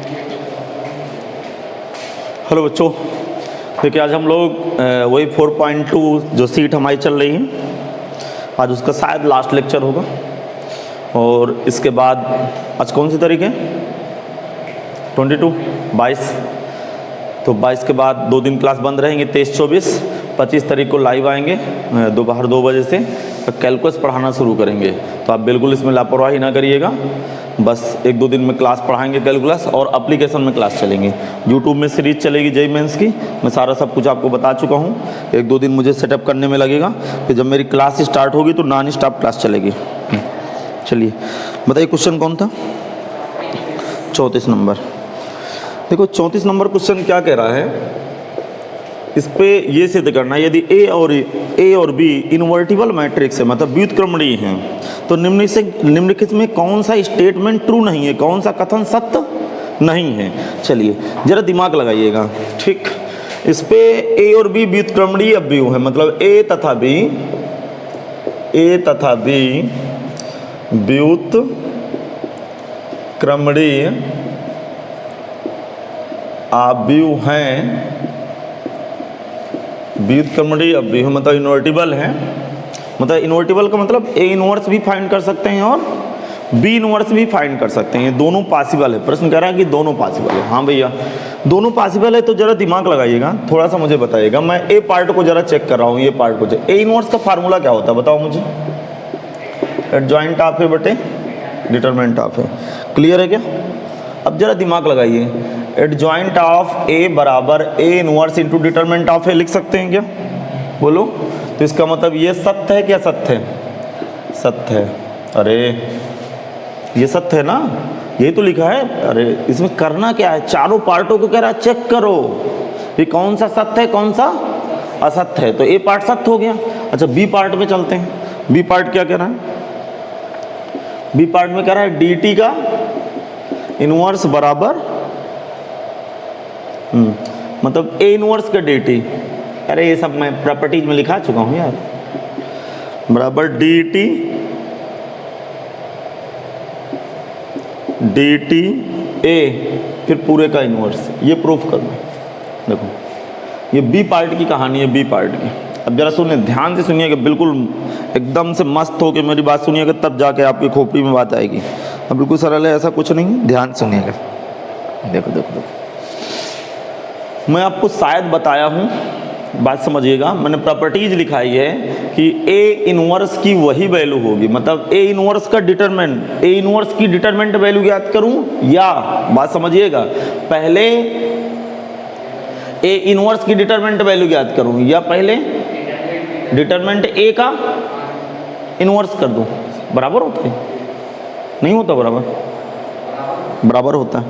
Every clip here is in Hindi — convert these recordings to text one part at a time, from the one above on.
हेलो बच्चों, देखिए आज हम लोग वही 4.2 जो सीट हमारी चल रही है, आज उसका शायद लास्ट लेक्चर होगा। और इसके बाद आज कौन सी तारीख है? 22 तो 22 के बाद 2 दिन क्लास बंद रहेंगे, 23-24। 25 तारीख को लाइव आएंगे दोपहर 2 बजे से, कैलकुलस पढ़ाना शुरू करेंगे। तो आप बिल्कुल इसमें लापरवाही ना करिएगा, बस 1-2 दिन में क्लास पढ़ाएंगे कैलकुलस, और एप्लीकेशन में क्लास चलेंगी। यूट्यूब में सीरीज चलेगी जेईई मेंस की, मैं सारा सब कुछ आपको बता चुका हूँ। 1-2 दिन मुझे सेटअप करने में लगेगा, फिर जब मेरी क्लास स्टार्ट होगी तो नॉन स्टॉप क्लास चलेगी। चलिए बताइए, क्वेश्चन कौन था? 34 नंबर। देखो 34 नंबर क्वेश्चन क्या कह रहा है, इस पे ये सिद्ध करना है यदि ए और बी इन्वर्टिबल मैट्रिक्स है, मतलब व्युत्क्रमणीय हैं, तो निम्नलिखित में कौन सा स्टेटमेंट ट्रू नहीं है, कौन सा कथन सत्य नहीं है। चलिए जरा दिमाग लगाइएगा, ठीक। इस पे ए और बी व्युत्क्रमणीय अवयव है, मतलब ए तथा बी व्युत्क्रमणीय अवयव हैं, व्युत्क्रमणीय अवयव मतलब इन्वर्टिबल है। मतलब इन्वर्टिबल का मतलब ए इनवर्स भी फाइंड कर सकते हैं और बी इनवर्स भी फाइंड कर सकते हैं, दोनों पॉसिबल है। प्रश्न कह रहा है कि दोनों पॉसिबल है। हाँ भैया, दोनों पॉसिबल है, तो जरा दिमाग लगाइएगा, थोड़ा सा मुझे बताइएगा। मैं ए पार्ट को जरा चेक कर रहा हूँ, ये पार्ट को चेक। ए इनवर्स का फार्मूला क्या होता है बताओ मुझे? एडजॉइंट ऑफ है बटे डिटरमिनेंट ऑफ है। क्लियर है क्या? अब जरा दिमाग लगाइए, एडजॉइंट ऑफ ए बराबर A inverse into determinant of A लिख सकते हैं क्या? बोलो। तो इसका मतलब ये सत्य है क्या? सत्य है, सत्य है। अरे ये सत्य है ना, यही तो लिखा है। अरे इसमें करना क्या है, चारों पार्टों को कह रहा है चेक करो ये कौन सा सत्य है कौन सा असत्य है। तो ए पार्ट सत्य हो गया। अच्छा बी पार्ट में चलते हैं। बी पार्ट क्या कह रहा है? बी पार्ट में कह रहा है डी टी का इनवर्स बराबर मतलब ए इनवर्स का डी टी। अरे ये सब मैं प्रॉपर्टीज में लिखा चुका हूँ यार, बराबर डी टी ए फिर पूरे का इनवर्स। ये प्रूफ कर दो। देखो ये बी पार्ट की कहानी है, बी पार्ट की। अब जरा सुनिए, ध्यान से सुनिएगा, बिल्कुल एकदम से मस्त होकर मेरी बात सुनिएगा, तब जाके आपकी खोपड़ी में बात आएगी। अब बिल्कुल सरल है, ऐसा कुछ नहीं, ध्यान सुनिएगा। देखो देखो देखो, मैं आपको शायद बताया हूँ, बात समझिएगा। मैंने प्रॉपर्टीज लिखाई है कि ए इनवर्स की वही वैल्यू होगी, मतलब ए इनवर्स का डिटरमिनेंट, ए इनवर्स की डिटरमिनेंट वैल्यू ज्ञात करूं, या बात समझिएगा, पहले ए इनवर्स की डिटरमिनेंट वैल्यू ज्ञात करूं, या पहले डिटरमिनेंट ए का इनवर्स कर दूं। बराबर होता है? नहीं होता बराबर? बराबर होता है।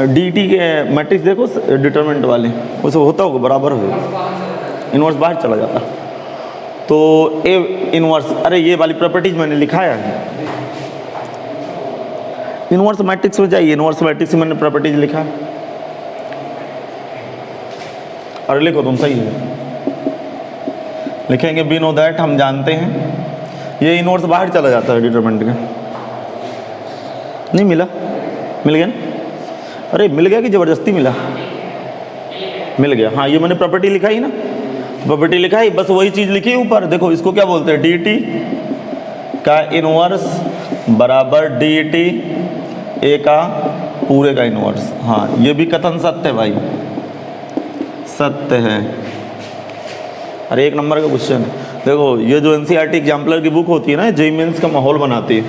डी टी के मैट्रिक्स देखो डिटरमिनेंट वाले, उसे होता होगा बराबर हो, इनवर्स बाहर चला जाता। तो ए इनवर्स, अरे ये वाली प्रॉपर्टीज मैंने लिखाया है। इनवर्स मैट्रिक्स में जाइए, इनवर्स मैट्रिक्स में मैंने प्रॉपर्टीज लिखा है। अरे लिखो तुम, सही है लिखेंगे। बी नो दैट, हम जानते हैं ये इनवर्स बाहर चला जाता है डिटरमिनेंट का। नहीं मिला? मिल गया ना? अरे मिल गया कि ज़बरदस्ती मिला? मिल गया। हाँ ये मैंने प्रॉपर्टी लिखाई ना, प्रॉपर्टी लिखाई, बस वही चीज़ लिखी ऊपर। देखो इसको क्या बोलते हैं, डी टी का इनवर्स बराबर डी टी ए का पूरे का इनवर्स। हाँ ये भी कथन सत्य है भाई, सत्य है। अरे 1 नंबर का क्वेश्चन। देखो ये जो एनसीईआरटी एग्जाम्पलर की बुक होती है ना, जेईई मेंस का माहौल बनाती है।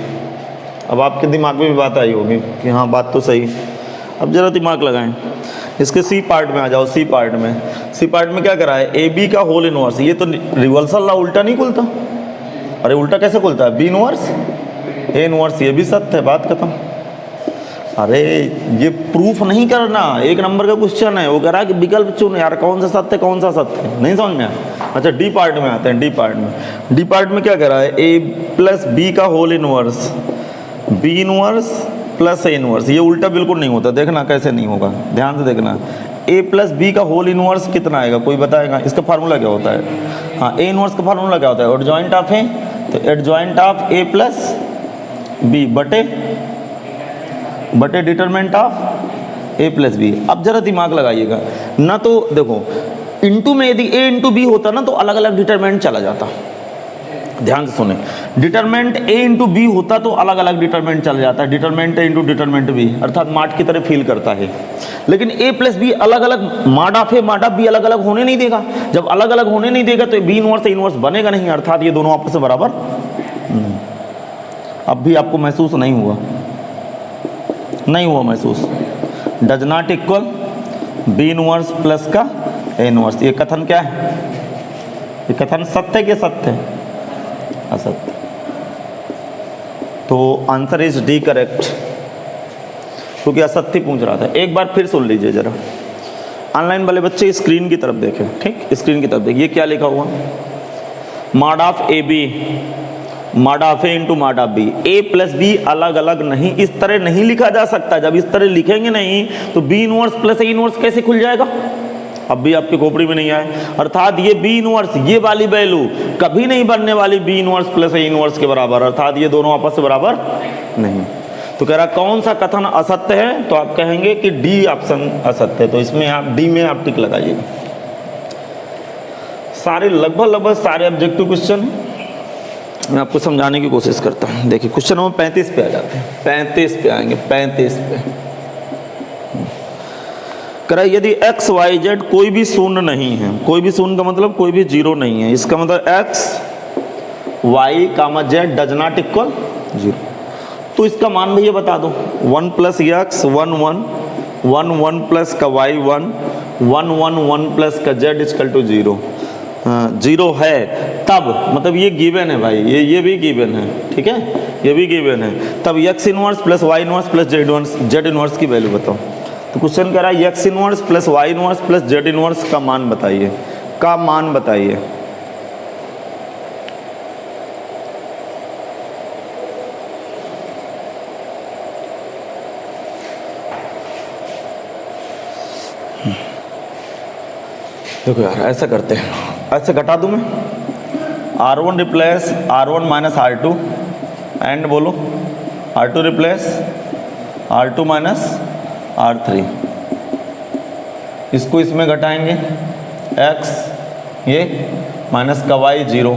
अब आपके दिमाग में भी बात आई होगी कि हाँ बात तो सही। अब जरा दिमाग लगाएं, इसके सी पार्ट में आ जाओ। सी पार्ट में क्या करा है, ए बी का होल इनवर्स। ये तो रिवर्सल लॉ उल्टा नहीं खुलता? अरे उल्टा कैसे खुलता है? बी इनवर्स ए इनवर्स, ये भी सत्य है, बात खत्म। अरे ये प्रूफ नहीं करना, 1 नंबर का क्वेश्चन है। वो कह रहा है कि विकल्प चुन यार, कौन सा सत्य कौन सा सत्य है, नहीं समझ में आया? अच्छा डी पार्ट में आते हैं। डी पार्ट में क्या कह रहा है, ए प्लस बी का whole inverse, B inverse plus A inverse. ये उल्टा बिल्कुल नहीं होता, देखना कैसे नहीं होगा, ध्यान से देखना। ए प्लस बी का होल इनवर्स कितना आएगा, कोई बताएगा? इसका फार्मूला क्या होता है? हाँ ए इनवर्स का फार्मूला क्या होता है? एडजॉइंट ऑफ ए, तो adjoint of A plus B बटे बटे determinant of A plus B. अब जरा दिमाग लगाइएगा ना, तो देखो इंटू में यदि ए इंटू बी होता ना तो अलग अलग डिटरमिनेंट चला जाता। ध्यान से सुने, डिटरमिनेंट ए इंटू बी होता तो अलग अलग डिटरमिनेंट चल जाता है, determinant A into determinant B, अर्थात मार्ट की तरह फील करता है। लेकिन ए प्लस बी अलग अलग मार्ट ऑफ ए मार्ट ऑफ बी अलग अलग होने नहीं देगा। जब अलग अलग होने नहीं देगा तो बी इनवर्स ए इनवर्स बनेगा नहीं, अर्थात ये दोनों आपस में बराबर। अब भी आपको महसूस नहीं हुआ, नहीं हुआ महसूस। Does not equal B inverse plus का ए इनवर्स, ये कथन क्या है? ये कथन सत्य के सत्य है? असत्य। तो आंसर इज डी करेक्ट, क्योंकि असत्य पूछ रहा था। एक बार फिर सुन लीजिए जरा, ऑनलाइन वाले बच्चे स्क्रीन की तरफ देखें, ठीक, स्क्रीन की तरफ देखिए क्या लिखा हुआ। Mod of A B mod of A into mod of B, A plus B अलग अलग नहीं, इस तरह नहीं लिखा जा सकता। जब इस तरह लिखेंगे नहीं तो B inverse plus A inverse कैसे खुल जाएगा? अब भी आपकी खोपड़ी में नहीं आए, अर्थात ये बी इनवर्स, ये वाली वैल्यू कभी नहीं बनने वाली B inverse plus A inverse के बराबर, अर्थात ये दोनों आपस में बराबर नहीं। तो कह रहा कौन सा कथन असत्य है? तो आप कहेंगे कि डी ऑप्शन असत्य है। तो इसमें आप डी में आप टिक लगाइएगा। सारे लगभग सारे ऑब्जेक्टिव क्वेश्चन मैं आपको समझाने की कोशिश करता हूँ। देखिए क्वेश्चन नंबर 35 पे आ जाते हैं, 35 पे आएंगे, 35 पे। करा यदि एक्स वाई जेड कोई भी शून्य नहीं है, कोई भी शून्य का मतलब कोई भी जीरो नहीं है, इसका मतलब x y comma z does not equal zero, तो इसका मान भैया बता दो। 1 प्लस एक्स 1 1 1 1 प्लस का वाई 1 1 1 1 प्लस का z equal to zero. Zero है तब, मतलब ये गिवन है भाई, ये भी गिवन है, ठीक है, ये भी गिवन है। तब x inverse plus y inverse plus z inverse की वैल्यू बताओ। तो क्वेश्चन कह रहा है x inverse plus y inverse plus z inverse का मान बताइए, का मान बताइए। देखो यार ऐसा करते हैं, ऐसे घटा दूं मैं, R1 replace R1 minus R2 and बोलो R2 replace R2 minus R3, इसको इसमें घटाएंगे x ये माइनस का y 0,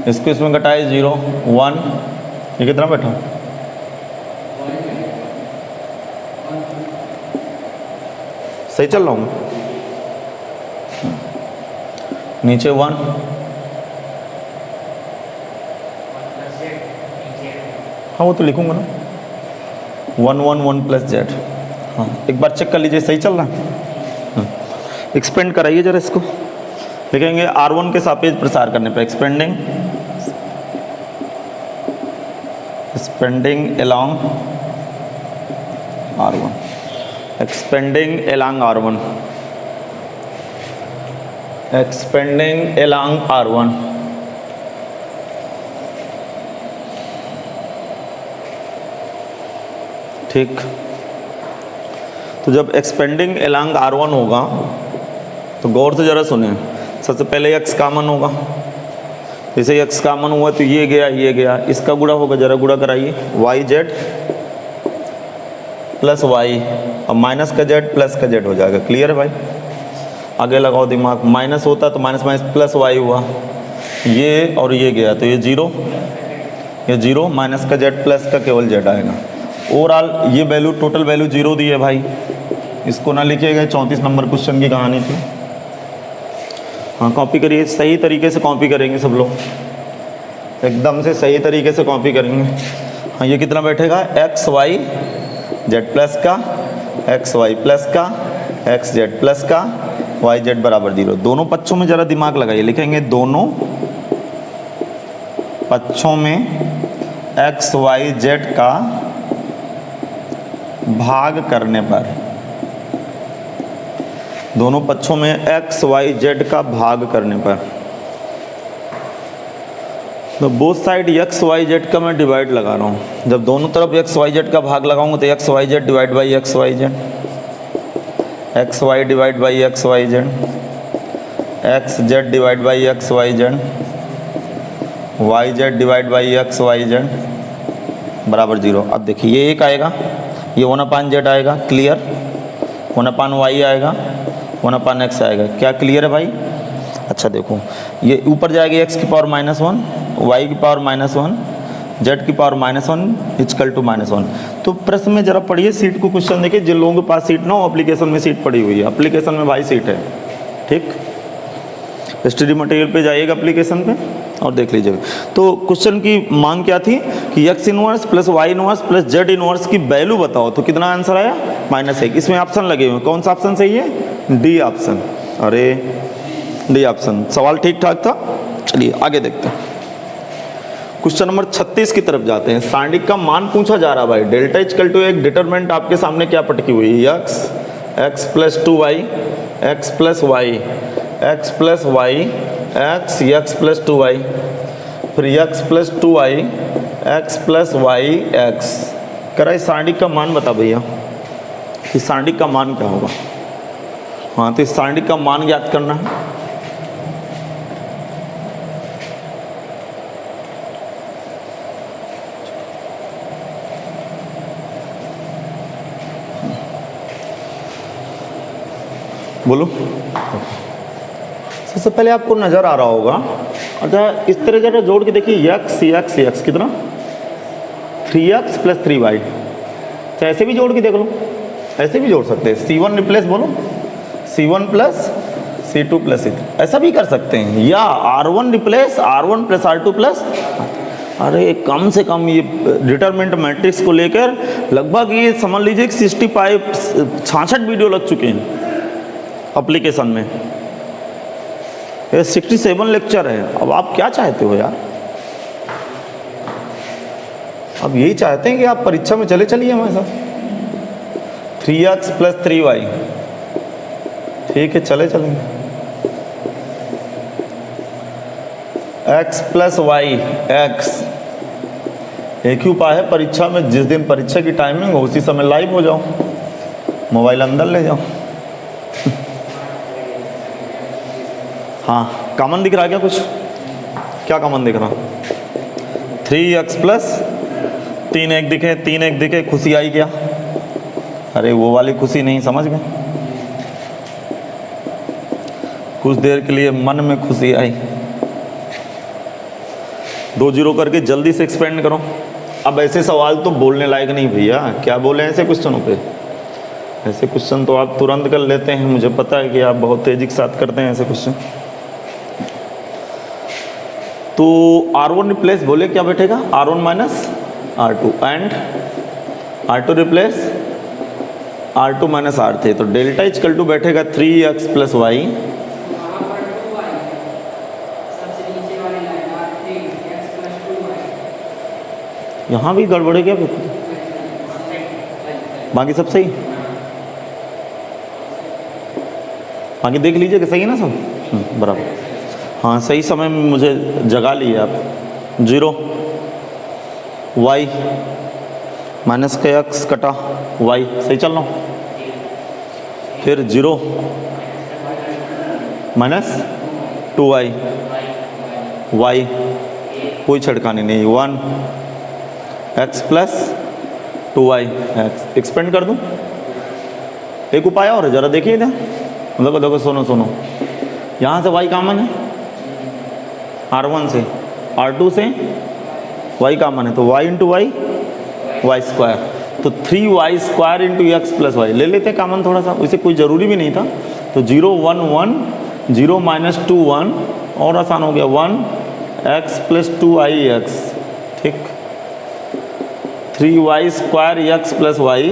इसको इसमें घटाए 0 1, ये कितना बैठा? सही चल रहा हूँ मैं? नीचे 1, हाँ वो तो लिखूंगा ना, 1 1 1 प्लस जेड। हाँ एक बार चेक कर लीजिए सही चल रहा है। एक्सपेंड कराइए जरा इसको, लिखेंगे R1 के सापेक्ष प्रसार करने पर expanding along R1, expanding along R1, expanding along R1। ठीक, तो जब एक्सपेंडिंग along R1 होगा तो गौर से ज़रा सुने, सबसे पहले x कॉमन होगा, जैसे x कॉमन हुआ तो ये गया, इसका गुणा होगा, ज़रा गुणा कराइए, वाई जेड प्लस वाई, अब माइनस का जेड प्लस का जेड हो जाएगा। क्लियर है भाई? आगे लगाओ दिमाग, माइनस होता तो माइनस माइनस प्लस वाई हुआ, ये और ये गया तो ये जीरो, ये जीरो, माइनस का जेड प्लस का केवल जेड आएगा। ओवरऑल ये वैल्यू टोटल वैल्यू जीरो दी है भाई, इसको ना लिखिएगा, 34 नंबर क्वेश्चन की कहानी थी। हाँ कॉपी करिए, सही तरीके से कॉपी करेंगे सब लोग, एकदम से सही तरीके से कॉपी करेंगे। हाँ ये कितना बैठेगा? एक्स वाई जेड प्लस का, एक्स वाई प्लस का, एक्स जेड प्लस का, वाई जेड बराबर 0। दोनों पक्षों में ज़रा दिमाग लगाइए, लिखेंगे दोनों पक्षों में एक्स वाई जेड का भाग करने पर, दोनों पक्षों में एक्स वाई जेड का भाग करने पर, तो both side x y z का मैं डिवाइड लगा रहा हूँ। जब दोनों तरफ एक्स वाई जेड का भाग लगाऊंगा तो x y z divide by x y z, x y divide by x y z, x z divide by x y z, y z divide by x y z बराबर 0। अब देखिए ये एक आएगा, ये 1/z आएगा, क्लियर। 1/y आएगा, 1/x आएगा, क्या क्लियर है भाई? अच्छा देखो, ये ऊपर जाएगी x की पावर -1, y की पावर -1, z की पावर -1 इक्वल टू -1। तो प्रश्न में जरा पढ़िए, सीट को क्वेश्चन देखिए, जिन लोगों के पास सीट ना हो, एप्लीकेशन में सीट पड़ी हुई है, एप्लीकेशन में भाई सीट है, ठीक। स्टडी मटेरियल पे जाइएगा एप्लीकेशन पे और देख लीजिएगा। तो क्वेश्चन की मांग क्या थी कि x inverse plus y inverse plus z inverse की वैल्यू बताओ, तो कितना आंसर आया? -1। इसमें ऑप्शन लगे हुए, कौन सा ऑप्शन सही है? D option. अरे डी ऑप्शन, सवाल ठीक ठाक था। चलिए आगे देखते हैं, क्वेश्चन नंबर 36 की तरफ जाते हैं। सांडिक का मान पूछा जा रहा है भाई। डेल्टा इक्वल टू एक डिटरमिनेंट आपके सामने क्या पटकी हुई है? x plus 2y, x plus y, x plus y, x plus 2y, फिर x plus 2y, x plus y, x। कह रहा है सांडिक का मान बता भैया, कि सांडिक का मान क्या होगा। हाँ, तो इस सांडिक का मान ज्ञात करना है। बोलो। सबसे पहले आपको नजर आ रहा होगा, अच्छा इस तरह जरा जोड़ के देखिए, x कितना? 3x plus 3y। तो ऐसे भी जोड़ के देख लो, ऐसे भी जोड़ सकते हैं। C1 रिप्लेस बोलो, C1 plus C2 plus C3, ऐसा भी कर सकते हैं। या R1 replace R1 plus R2 plus. अरे कम से कम ये डिटरमिनेंट मैट्रिक्स को लेकर लगभग ये समझ लीजिए 66 वीडियो लग चुके हैं एप्लीकेशन में। ये 67 लेक्चर है। अब आप क्या चाहते हो यार? अब यही चाहते हैं कि आप परीक्षा में चलिए हमारे साथ। 3x प्लस 3y, ठीक है, चलेंगे। x plus y, x। एक ही उपाय है परीक्षा में, जिस दिन परीक्षा की टाइमिंग हो उसी समय लाइव हो जाओ, मोबाइल अंदर ले जाओ। हाँ, कॉमन दिख रहा क्या कुछ? क्या कॉमन दिख रहा? 3x प्लस 3 1 दिखे, खुशी आई क्या? अरे वो वाली खुशी नहीं, समझ गए? कुछ देर के लिए मन में खुशी आई। 2 0 करके जल्दी से एक्सपेंड करो। अब ऐसे सवाल तो बोलने लायक नहीं भैया, क्या बोले ऐसे क्वेश्चनों पे? ऐसे क्वेश्चन तो आप तुरंत कर लेते हैं, मुझे पता है कि आप बहुत तेजी के साथ करते हैं ऐसे क्वेश्चन। तो R1 रिप्लेस बोले क्या बैठेगा? R1 minus R2 and R2 replace R2 minus R3। तो डेल्टा इक्वल टू बैठेगा 3x प्लस वाई, यहाँ भी गड़बड़ है क्या? बाकी सब सही, बाकी देख लीजिए कि सही है ना सब? बराबर। हाँ, सही समय में मुझे जगा लिए आप। 0 y माइनस का x कटा y, सही चल रहा हूँ। फिर 0 माइनस 2y, y कोई छिड़कानी नहीं, 1 x plus 2y x। Expand कर दूँ? एक उपाय और है, जरा देखिए इधर। देखो सुनो, यहाँ से y कॉमन है, R1 से, R2 से y कॉमन है, तो y into y, y square. तो 3y square into x plus y ले लेते हैं कॉमन थोड़ा सा, उसे कोई ज़रूरी भी नहीं था। तो 0 1 1, 0 माइनस 2 1, और आसान हो गया 1 x प्लस 2i x, ठीक। 3y square x plus Y,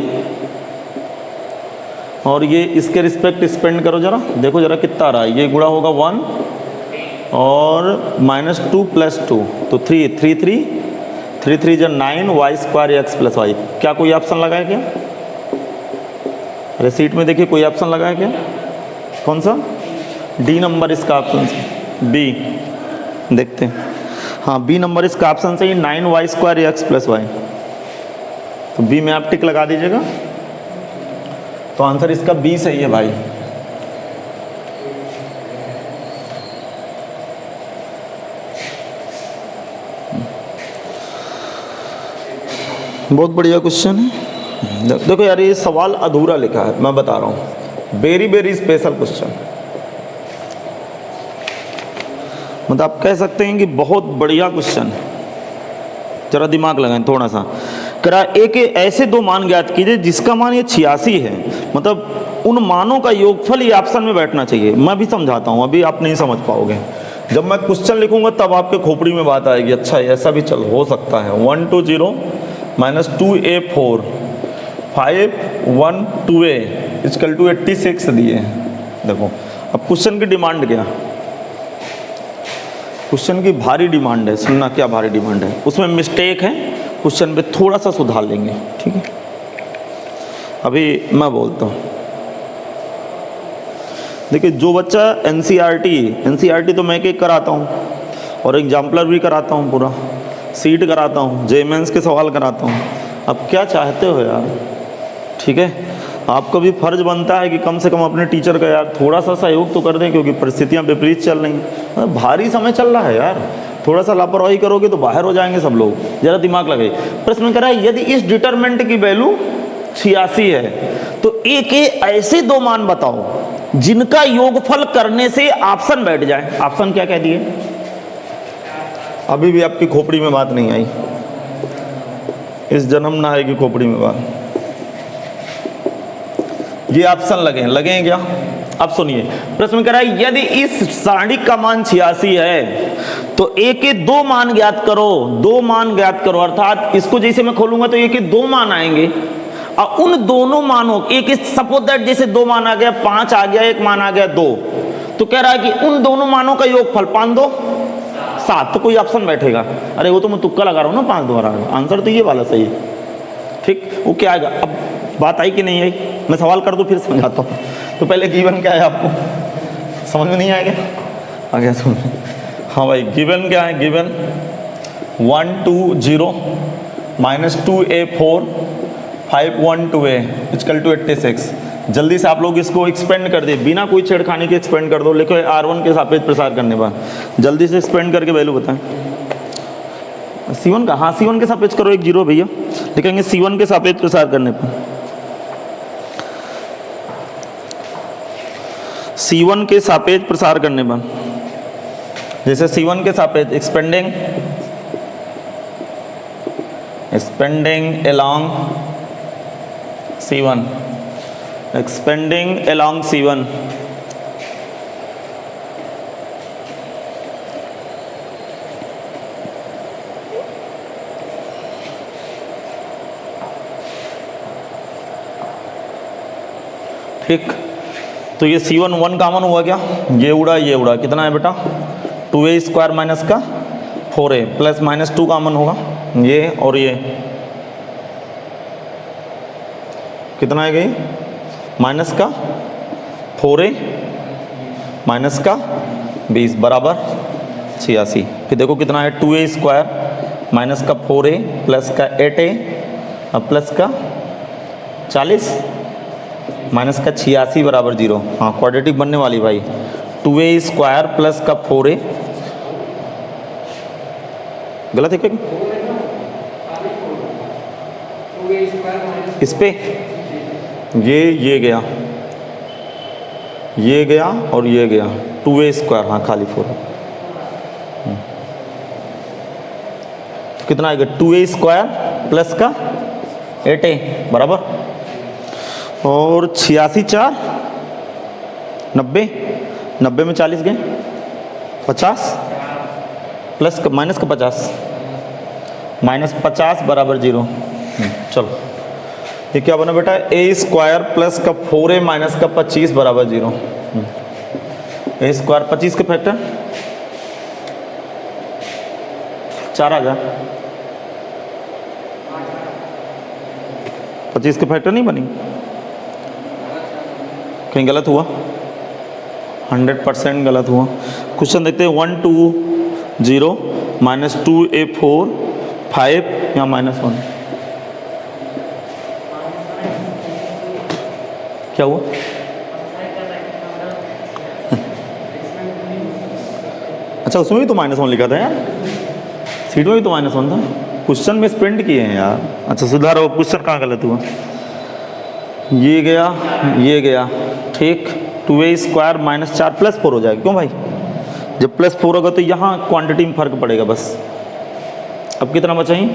और ये इसके रिस्पेक्ट स्पेंड करो जरा, देखो जरा कितना आ रहा है। ये गुणा होगा 1 और -2 प्लस 2, तो 3 3 3 3 3 जो 9 y square x plus y. क्या कोई ऑप्शन लगा है क्या? अरे सीट में देखिए कोई ऑप्शन लगा है क्या? कौन सा? डी नंबर इसका ऑप्शन से, बी। देखते हैं, हाँ बी नंबर इसका ऑप्शन से ही 9y square x plus y. तो बी में आप टिक लगा दीजिएगा, तो आंसर इसका बी सही है भाई। बहुत बढ़िया क्वेश्चन है। देखो यार, ये सवाल अधूरा लिखा है, मैं बता रहा हूँ। वेरी वेरी स्पेशल क्वेश्चन, मतलब आप कह सकते हैं कि बहुत बढ़िया क्वेश्चन। जरा दिमाग लगाएं थोड़ा सा। करा एक ऐसे दो मान ज्ञात कीजिए जिसका मान ये 86 है, मतलब उन मानों का योगफल ये ऑप्शन में बैठना चाहिए। मैं भी समझाता हूँ, अभी आप नहीं समझ पाओगे। जब मैं क्वेश्चन लिखूंगा तब आपके खोपड़ी में बात आएगी, अच्छा ऐसा भी चल हो सकता है। 120 minus 2a4 512a equal to 86 दिए हैं। देखो अब क्वेश्चन की डिमांड क्या, क्वेश्चन की भारी डिमांड है। सुनना क्या भारी डिमांड है, उसमें मिस्टेक है, क्वेश्चन पे थोड़ा सा सुधार लेंगे, ठीक है। अभी मैं बोलता हूँ, देखिए जो बच्चा एनसीईआरटी तो मैं एक कराता हूँ और एग्जाम्पलर भी कराता हूँ, पूरा सीट कराता हूँ, जेमेंस के सवाल कराता हूँ। अब क्या चाहते हो यार, ठीक है, आपका भी फर्ज बनता है कि कम से कम अपने टीचर का यार थोड़ा सा सहयोग तो कर दें, क्योंकि परिस्थितियाँ विपरीत चल रही हैं, भारी समय चल रहा है यार। थोड़ा सा लापरवाही करोगे तो बाहर हो जाएंगे सब लोग। जरा दिमाग लगाइए। प्रश्न कह रहा है यदि इस डिटरमिनेंट की वैल्यू 86 है तो एक ऐसे दो मान बताओ जिनका योगफल करने से ऑप्शन बैठ जाए। ऑप्शन क्या कह दिए, अभी भी आपकी खोपड़ी में बात नहीं आई, इस जन्म ना आएगी खोपड़ी में बात। ये ऑप्शन लगे क्या? अब सुनिए, प्रश्न कह रहा है यदि इस सारणिक का मान 86 है तो एक के दो मान ज्ञात करो, दो मान ज्ञात करो। अर्थात इसको जैसे मैं खोलूंगा तो एक के दो मान आएंगे और उन दोनों मानों एक सपोज दैट जैसे दो मान आ गया, 5 आ गया, एक मान आ गया 2, तो कह रहा है कि उन दोनों मानों का योगफल 5 2 7, तो कोई ऑप्शन बैठेगा। अरे वो तो मैं तुक्का लगा रहा हूँ ना, 5 2 आंसर तो ये वाला सही है, ठीक। वो क्या आएगा, अब बात आई कि नहीं आई, मैं सवाल कर दूं फिर समझाता हूँ। तो पहले गिवन क्या है आपको समझ में नहीं आएगा, आ गया समझ में? हाँ भाई, गिवन क्या है, given 120 minus 2a4 512a equal to 86। जल्दी से आप लोग इसको एक्सपेंड कर दे, बिना कोई छेड़खानी के एक्सपेंड कर दो। लिखो R1 के सापेक्ष प्रसार करने पर, जल्दी से एक्सपेंड करके वैल्यू बताएं। C1 का, हाँ C1 के सापेक्ष करो, 1 0 भैया लिखेंगे C1 के सापेक्ष प्रसार करने पर। C1 के सापेक्ष प्रसार करने पर, जैसे C1 के सापेक्ष expanding along C1, expanding along C1, ठीक। तो ये C1 1 कॉमन हुआ क्या, ये उड़ा, कितना है बेटा 2a स्क्वायर माइनस का 4a प्लस माइनस 2 कॉमन होगा, ये और ये कितना है गई, माइनस का 4a माइनस का 20 बराबर 86। फिर देखो कितना है 2a स्क्वायर माइनस का 4a प्लस का 8a और प्लस का 40 माइनस का 86 बराबर 0। हाँ क्वाड्रेटिक बनने वाली भाई, 2a स्क्वायर प्लस का 4a, गलत है क्या इस पे, ये गया, ये गया और ये गया, 2a स्क्वायर, हाँ खाली 4 कितना आएगा 2a स्क्वायर प्लस का 8a बराबर, और 86 4 90, 90 में 40 गए 50 प्लस का माइनस का 50, माइनस 50 बराबर 0। चलो ये क्या बना बेटा, a स्क्वायर प्लस का 4a माइनस का 25 बराबर 0। a स्क्वायर 25 के फैक्टर 4 आ गया, 25 के फैक्टर नहीं बनी, कहीं गलत हुआ, 100% गलत हुआ। क्वेश्चन देखते हैं 120 माइनस 2a4 5 या माइनस 1, क्या हुआ अच्छा उसमें भी तो -1 लिखा था यार, सीट में भी तो -1 था, क्वेश्चन में प्रिंट किए हैं यार। अच्छा सुधारो, क्वेश्चन कहाँ गलत हुआ। ये गया ठीक। 2a² माइनस 4 प्लस 4 हो जाएगा। क्यों भाई? जब प्लस 4 होगा तो यहाँ क्वांटिटी में फर्क पड़ेगा बस। अब कितना बचा ही?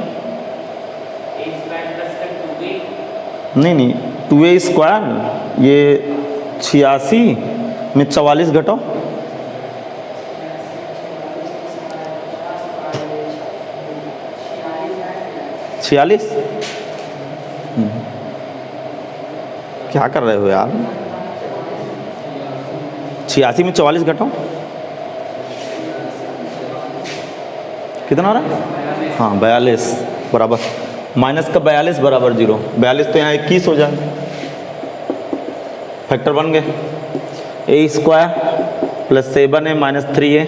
नहीं 2a², ये 86 में 44 घटाओ, छियालीस। क्या कर रहे हो यार? 86 में 44 घटाओ, कितना आ रहा है? हाँ 42 बराबर माइनस का 42 बराबर 0। 42 तो यहाँ 21 हो जाए, फैक्टर बन गए। a² plus 7a minus 3a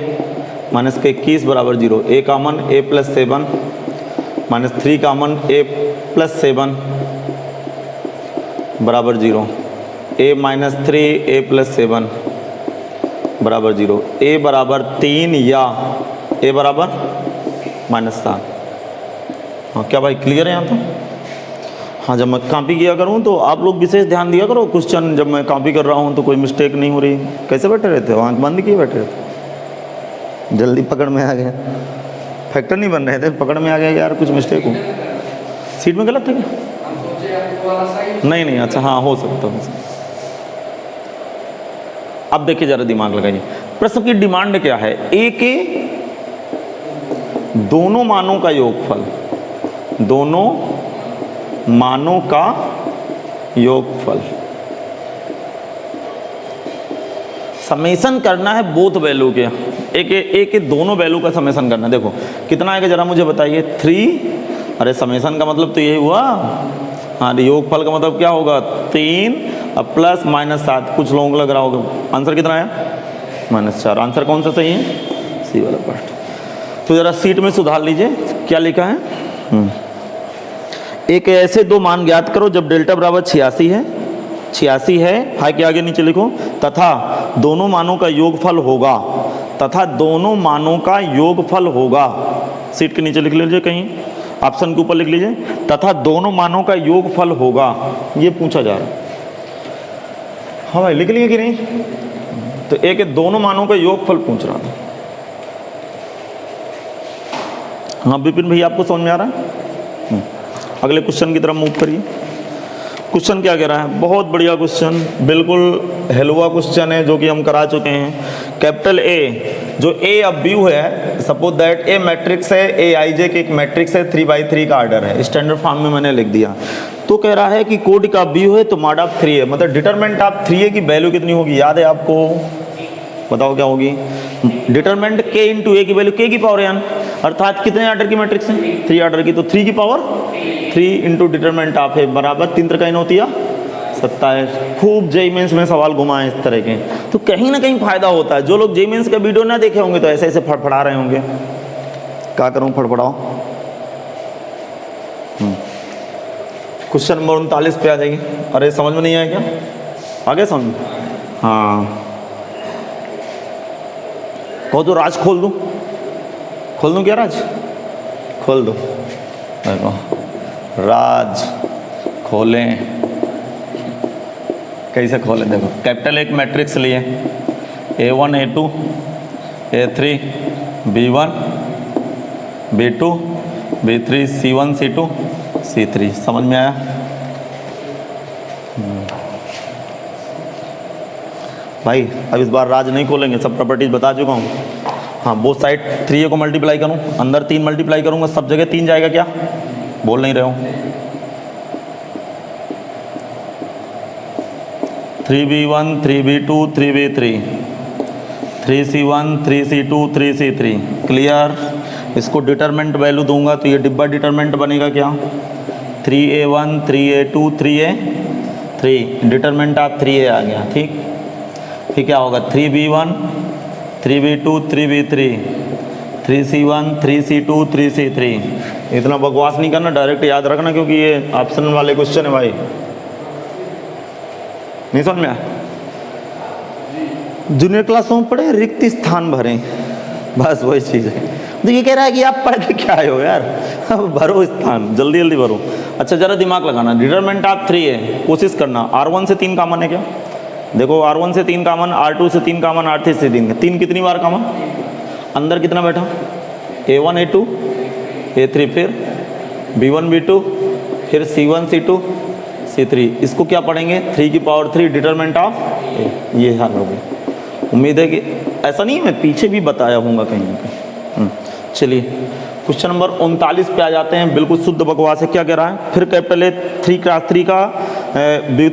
minus का 21 बराबर 0। a common, a plus 7 minus 3 common, a plus 7 बराबर 0। a माइनस 3 a प्लस 7 बराबर 0। a बराबर 3 या a बराबर -7। हाँ क्या भाई क्लियर है यहाँ तो? हाँ जब मैं कॉपी किया करूँ तो आप लोग विशेष ध्यान दिया करो क्वेश्चन, जब मैं कॉपी कर रहा हूँ तो कोई मिस्टेक नहीं हो रही। कैसे बैठे रहते हो? आँख बंद किए बैठे रहते? जल्दी पकड़ में आ गया, फैक्टर नहीं बन रहे थे, पकड़ में आ गया यार कुछ मिस्टेक हो। सीट में गलत थे क्या? नहीं अच्छा हाँ हो सकता है। अब देखिए जरा दिमाग लगाइए, प्रश्न की डिमांड क्या है? ए के दोनों मानों का योगफल, दोनों मानों का योगफल समेशन करना है बोथ वैल्यू के। ए के दोनों वैल्यू का समेशन करना है। देखो कितना आएगा जरा मुझे बताइए? 3। अरे समेशन का मतलब तो यही हुआ। हाँ योगफल का मतलब क्या होगा? 3 अब प्लस -7। कुछ लोगों को लग रहा होगा आंसर कितना आया? -4। आंसर कौन सा सही है? सी वाला पार्ट। तो जरा सीट में सुधार लीजिए, क्या लिखा है? एक ऐसे दो मान ज्ञात करो जब डेल्टा बराबर 86 है, हाई के आगे नीचे लिखो, तथा दोनों मानों का योगफल होगा, तथा दोनों मानों का योगफल होगा। सीट के नीचे लिख लीजिए, कहीं ऑप्शन के ऊपर लिख लीजिए, तथा दोनों मानों का योगफल होगा। ये पूछा जा रहा है। हाँ भाई लिख लिए कि नहीं? तो एक दोनों मानों का योगफल पूछ रहा था। हाँ विपिन भैया आपको समझ में आ रहा है? अगले क्वेश्चन की तरफ मूव करिए। क्वेश्चन क्या कह रहा है? बहुत बढ़िया क्वेश्चन, बिल्कुल हलवा क्वेश्चन है जो कि हम करा चुके हैं। कैपिटल ए, जो ए अब व्यू है, सपोज दैट ए मैट्रिक्स है, ए आई जे की एक मैट्रिक्स है, 3×3 का ऑर्डर है, स्टैंडर्ड फॉर्म में मैंने लिख दिया। तो कह रहा है कि कोड का व्यू है तो मॉड ऑफ 3 है, मतलब डिटरमिनेंट ऑफ 3 की वैल्यू कितनी होगी? याद है आपको? बताओ क्या होगी? डिटरमिनेंट k इंटू ए की वैल्यू k की पावर n, अर्थात कितने ऑर्डर की मैट्रिक्स है? 3 ऑर्डर की, तो 3 की पावर 3 इंटू डिटरमिनेंट ऑफ है बराबर 3 3 होती है 27। खूब जेईई मेंस में सवाल घुमाए इस तरह के, तो कहीं ना कहीं फायदा होता है। जो लोग जेईई मेंस का वीडियो ना देखे होंगे तो ऐसे ऐसे फड़फड़ा रहे होंगे। क्या करूं, फड़फड़ाओ। क्वेश्चन नंबर 39 पे आ जाइए। अरे समझ में नहीं आया क्या? आगे समझ? हाँ कहो तो राज खोल दूं? खोल दूं क्या राज? खोल दो। देखो राज खोलें, कैसे खोलें? देखो कैपिटल एक मैट्रिक्स लिए, A1 A2 A3 B1 B2 B3 C1 C2 C3। समझ में आया? भाई अब इस बार राज नहीं खोलेंगे, सब प्रॉपर्टीज बता चुका हूँ। हाँ बोथ साइड 3a को मल्टीप्लाई करूँ, अंदर 3 मल्टीप्लाई करूँगा, सब जगह 3 जाएगा। क्या बोल नहीं रहे हो? 3b1 3b2 3b3 3c1 3c2 3c3। Clear? इसको डिटरमिनेंट वैल्यू दूंगा तो ये डिब्बा डिटरमिनेंट बनेगा क्या? 3a1 3a2 3a3, डिटरमिनेंट आप 3a आ गया। ठीक, फिर क्या होगा? 3b1 3b2 3b3 3c1 3c2 3c3। इतना बकवास नहीं करना, डायरेक्ट याद रखना, क्योंकि ये ऑप्शन वाले क्वेश्चन है भाई। नहीं समझ में आया? जूनियर क्लासों में पढ़े रिक्त स्थान भरें, बस वही चीज़ है। तो ये कह रहा है कि आप पढ़ के क्या आए हो यार, अब भरो स्थान, जल्दी जल्दी भरो। अच्छा जरा दिमाग लगाना, डिटरमिनेंट ऑफ 3 है, कोशिश करना R1 से 3 कॉमन है क्या? देखो R1 से 3 कॉमन, R2 से 3 कॉमन, R3 से 3, 3 कितनी बार कॉमन? अंदर कितना बैठा? A1 A2 A3, फिर B1 B2, फिर C1 C2 C3। इसको क्या पढ़ेंगे? 3 की पावर 3 डिटरमिनेंट ऑफ A। ये हाल हो गया। उम्मीद है कि ऐसा नहीं, मैं पीछे भी बताया हूँगा कहीं ना कहीं। चलिए क्वेश्चन नंबर 39 पे आ जाते हैं। बिल्कुल शुद्ध बकवास है। क्या कह रहा है? फिर कैपिटल ए 3x3 का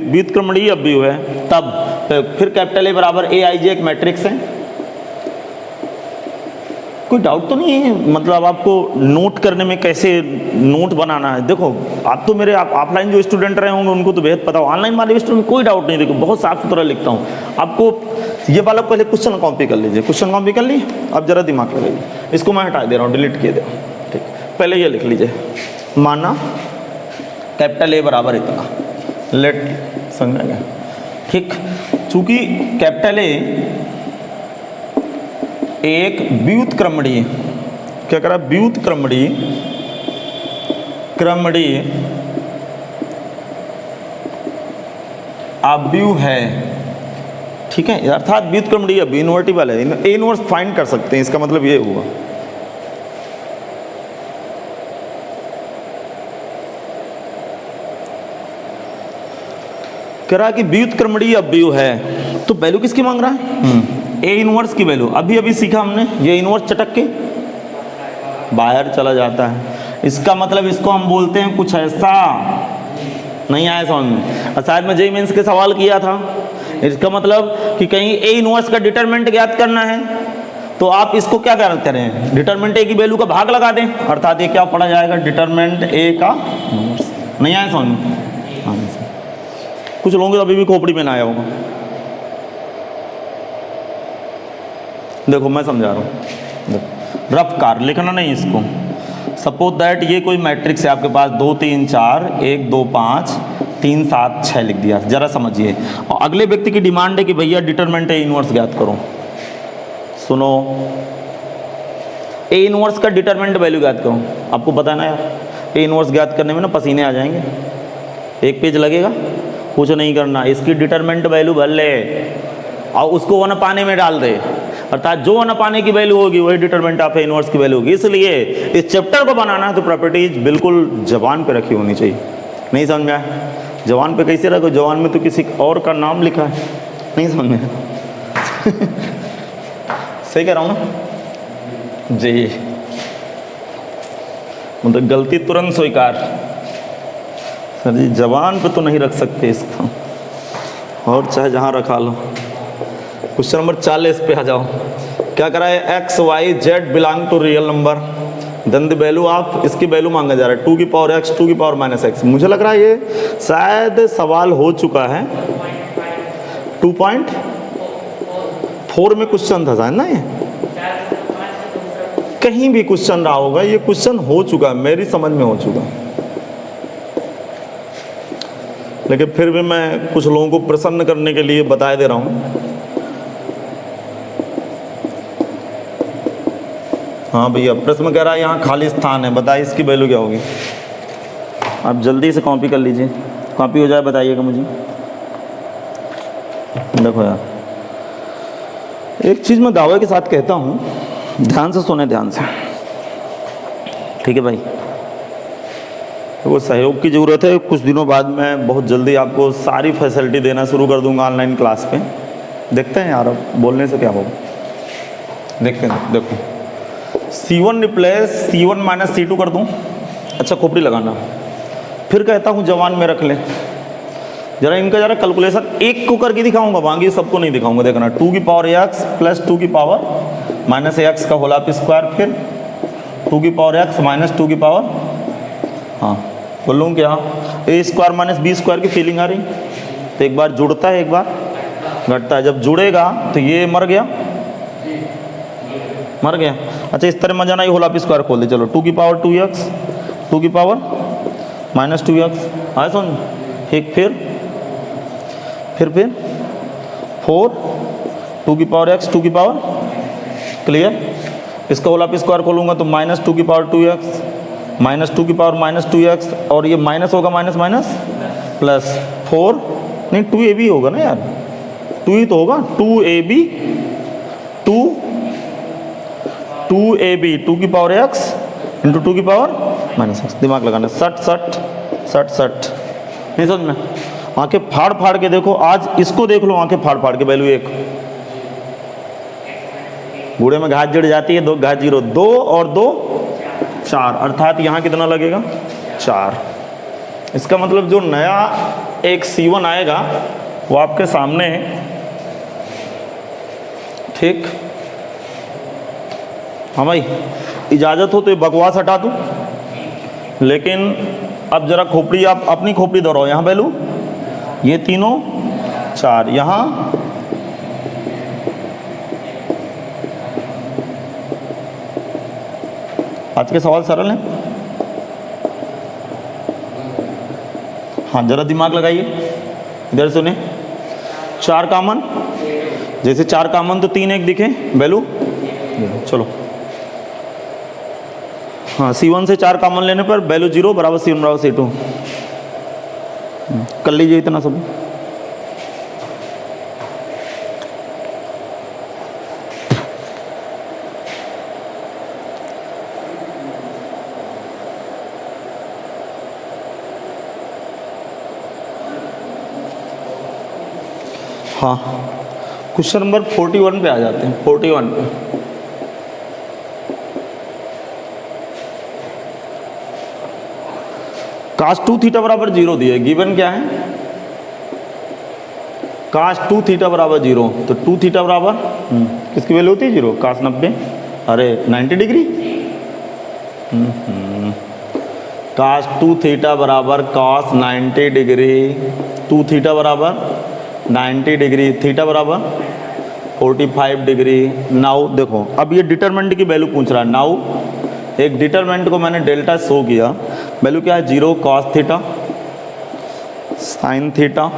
व्युत्क्रमणीय अवयव है, तब फिर कैपिटल ए बराबर AIJ एक मैट्रिक्स है। कोई डाउट तो नहीं है? मतलब आपको नोट करने में कैसे नोट बनाना है। देखो आप तो मेरे ऑफलाइन जो स्टूडेंट रहे होंगे उनको तो बेहद पता हो, ऑनलाइन वाले स्टूडेंट में कोई डाउट नहीं। देखो बहुत साफ सुथरा लिखता हूँ आपको। ये वाला पहले क्वेश्चन कॉपी कर लीजिए। क्वेश्चन कॉपी कर ली, अब जरा दिमाग लगाइए। इसको मैं हटा दे रहा हूँ, डिलीट किए दे रहा हूँ। ठीक, पहले ये लिख लीजिए, माना कैपिटल ए बराबर इतना, लेट समझ गया। ठीक, चूंकि कैपिटल ए एक व्युत्क्रमणीय, क्या करा? व्युत्क्रमणीय क्रमणीय अवयव है। ठीक है, अर्थात व्युत्क्रमणीय अवयव इन्वर्टिबल है। ए इनवर्स फाइंड कर सकते हैं, इसका मतलब ये हुआ। कह रहा कि व्युत्क्रमणीय अवयव है, तो वैल्यू किसकी मांग रहा है? ए इनवर्स की वैल्यू। अभी अभी सीखा हमने, ये इनवर्स चटक के बाहर चला जाता है। इसका मतलब इसको हम बोलते हैं कुछ ऐसा। नहीं आया समझ में? शायद मैं जेईई मेंस के सवाल किया था। इसका मतलब कि कहीं ए इनवर्स का डिटरमिनेंट ज्ञात करना है, तो आप इसको क्या करें? डिटरमिनेंट ए की वैल्यू का भाग लगा दें, अर्थात ये क्या पढ़ा जाएगा? डिटरमिनेंट ए का इनवर्स। नहीं आया समझ में? कुछ लोगों को अभी भी खोपड़ी में ना आया होगा। देखो मैं समझा रहा हूँ, रफ कार लिखना नहीं इसको। सपोज दैट ये कोई मैट्रिक्स है आपके पास, 2 3 4 1 2 5 3 7 6 लिख दिया। जरा समझिए, और अगले व्यक्ति की डिमांड है कि भैया डिटरमिनेंट ए इनवर्स ज्ञात करो। सुनो, ए इनवर्स का डिटरमिनेंट वैल्यू ज्ञात करो। आपको पता है ना यार, ए इनवर्स ज्ञात करने में ना पसीने आ जाएंगे। एक पेज लगेगा, कुछ नहीं करना, इसकी डिटरमिनेंट वैल्यू भर ले और उसको 1 पाने में डाल दे, अर्थात जो 1 पाने की वैल्यू होगी वही डिटरमिनेंट ऑफ ए इनवर्स की वैल्यू होगी। इसलिए इस चैप्टर को बनाना है तो प्रॉपर्टीज बिल्कुल जबान पे रखी होनी चाहिए। नहीं समझ में आया? जबान पे कैसे रखो? जबान में तो किसी और का नाम लिखा है। नहीं समझ में? सही कह रहा हूँ ना जी? मतलब गलती तुरंत स्वीकार। सर जी जबान पे तो नहीं रख सकते इसको, और चाहे जहाँ रखा लो। क्वेश्चन नंबर 40 पे आ जाओ। क्या करा है? X y z belong to real number, then the value of, इसकी वैल्यू मांगा जा रहा है 2 की पावर x 2 की पावर माइनस x। मुझे लग रहा है ये शायद सवाल हो चुका है, 2.4 में क्वेश्चन था शायद ना, ये कहीं भी क्वेश्चन रहा होगा। ये क्वेश्चन हो चुका है, मेरी समझ में हो चुका, लेकिन फिर भी मैं कुछ लोगों को प्रसन्न करने के लिए बता दे रहा हूँ। हाँ भैया, प्रश्न कह रहा है यहाँ खाली स्थान है, बताइए इसकी वैल्यू क्या होगी? आप जल्दी से कॉपी कर लीजिए, कॉपी हो जाए बताइएगा मुझे। देखो यार, एक चीज़ मैं दावे के साथ कहता हूँ, ध्यान से सुने, ध्यान से, ठीक है भाई? वो सहयोग की ज़रूरत है। कुछ दिनों बाद मैं बहुत जल्दी आपको सारी फैसिलिटी देना शुरू कर दूंगा ऑनलाइन क्लास पे। देखते हैं यार, अब बोलने से क्या होगा, देखते हैं। देखो C1 replace C1 minus C2 कर दूं। अच्छा खोपड़ी लगाना, फिर कहता हूँ जवान में रख ले। जरा इनका जरा कैलकुलेशन एक को करके दिखाऊंगा, बाकी सबको नहीं दिखाऊंगा। देखना 2 की पावर x प्लस 2 की पावर माइनस x का होल स्क्वायर, फिर 2 की पावर x माइनस 2 की पावर, हाँ बोलूँ क्या, ए स्क्वायर माइनस बी स्क्वायर की फीलिंग आ रही? तो एक बार जुड़ता है, एक बार घटता है। जब जुड़ेगा तो ये मर गया, मर गया। अच्छा इस तरह मजा ना, ये होल स्क्वायर खोल दे। चलो 2 की पावर 2x 2 की पावर माइनस 2x आया समझ? एक फिर 4 2 की पावर x 2 की पावर, क्लियर? इसका होल स्क्वायर खोलूँगा तो -2 की पावर 2x, -2 की पावर -2x, और ये माइनस होगा माइनस माइनस प्लस 4, नहीं 2ab होगा ना यार, 2 ही तो होगा, 2ab 2 की पावर x इंटू 2 की पावर -x। दिमाग लगाना, 60 60 60, नहीं समझ में? आंखें फाड़ फाड़ के देखो, आज इसको देख लो आंखें फाड़ फाड़ के, वैल्यू 1, बूढ़े में घास जड़ जाती है, 2 घास 0, 2 और 2 4, अर्थात यहाँ कितना लगेगा 4। इसका मतलब जो नया एक C1 आएगा वो आपके सामने है, ठीक। हाँ भाई, इजाज़त हो तो ये बकवास हटा दूँ, लेकिन अब जरा खोपड़ी, आप अपनी खोपड़ी दोहराओ। यहाँ वैल्यू ये तीनों 4, यहाँ आज के सवाल सरल हैं। हाँ जरा दिमाग लगाइए, इधर सुने, 4 कामन, जैसे 4 कामन तो 3 1 दिखे, वैल्यू चलो। हाँ C1 से 4 कामन लेने पर वैल्यू 0 बराबर C1 बराबर C2। कर लीजिए इतना सब। हाँ क्वेश्चन नंबर 41 पे आ जाते हैं, 41 पे। cos 2 थीटा बराबर 0 दिए, गिवन क्या है, cos 2 थीटा बराबर 0, तो 2 थीटा बराबर किसकी वैल्यू होती है 0, cos 90, अरे 90 डिग्री, cos 2 थीटा बराबर cos 90 डिग्री, 2 थीटा बराबर 90 डिग्री, थीटा बराबर 45 डिग्री। नाउ देखो, अब ये डिटरमिनेंट की वैल्यू पूछ रहा है। नाउ एक डिटरमिनेंट को मैंने डेल्टा शो किया, वैल्यू क्या है 0 cos theta sin theta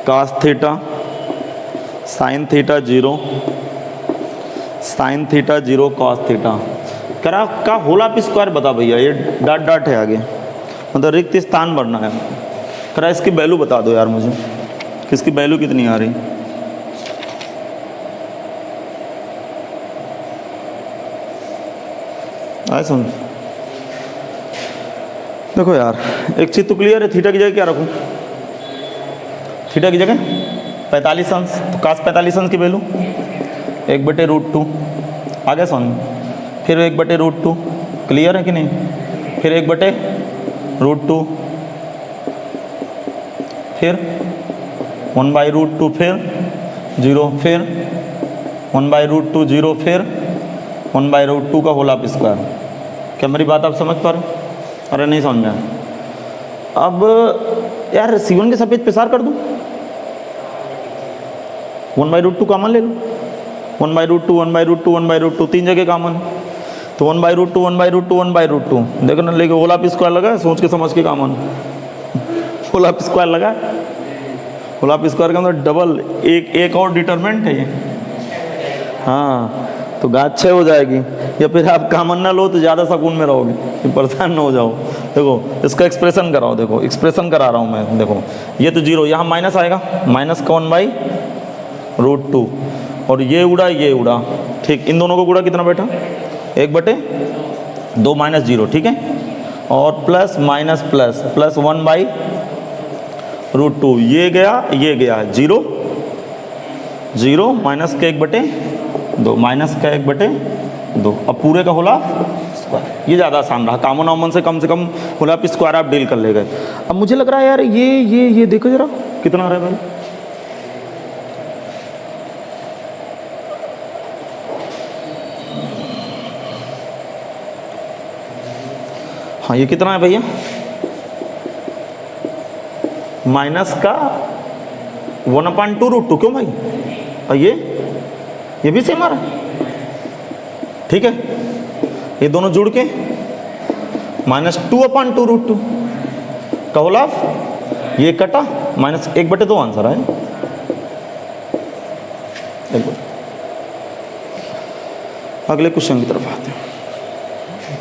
cos theta sin theta 0 sin theta 0 cos theta. करा का होल स्क्वायर बता भैया, ये डॉट डॉट है आगे, मतलब रिक्त स्थान भरना है। करा इसकी वैल्यू बता दो यार मुझे, किसकी वैल्यू कितनी आ रही। आए समझ, देखो यार एक चीज तो क्लियर है, थीटा की जगह क्या रखूं, थीटा की जगह 45 अंश, तो cos 45 अंश की वैल्यू 1/√2 आ गया समझ, फिर 1/√2, क्लियर है कि नहीं, फिर 1/√2, फिर 1/√2, फिर 0, फिर 1/√2 0, फिर 1/√2 का होल स्क्वायर। क्या मेरी बात आप समझ पा रहे हो? अरे नहीं समझ में। अब यार C1 के सफेद प्रसार कर दूं, 1/√2 कॉमन ले लो, 1/√2 1/√2 1/√2 तीन जगह कॉमन, तो 1/√2 1/√2 1/√2 देखो ना, लेके होल स्क्वायर लगा, सोच के समझ के कॉमन होल स्क्वायर लगा, होल स्क्वायर का मतलब डबल, एक और डिटरमिनेंट है ये। हाँ तो गाछ 6 हो जाएगी, या फिर आप कॉमन ना लो तो ज़्यादा सुकून में रहोगे, फिर परेशान ना हो जाओ। देखो इसका एक्सप्रेशन कराओ, देखो एक्सप्रेशन करा रहा हूँ मैं, देखो ये तो 0, यहाँ माइनस आएगा, माइनस का 1/√2, और ये उड़ा, ठीक, इन दोनों को गुड़ा कितना बैठा 1/2 माइनस 0, ठीक है, और प्लस माइनस प्लस प्लस 1/√2, ये गया 0 0 माइनस का 1/2 माइनस का 1/2, अब पूरे का होला स्क्वायर। ये ज़्यादा आसान रहा, कॉमन ऑमन से कम होला स्क्वायर आप डील कर ले गए। अब मुझे लग रहा है यार ये देखो जरा कितना आ रहा है भाई, हाँ ये कितना है भैया, माइनस का 1/2√2, क्यों भाई, और ये भी सेम आ रहा है, ठीक है, ये दोनों जुड़ के -2/2√2 का होल ऑफ, ये कटा -1/2 आंसर है। अगले क्वेश्चन की तरफ आते हैं।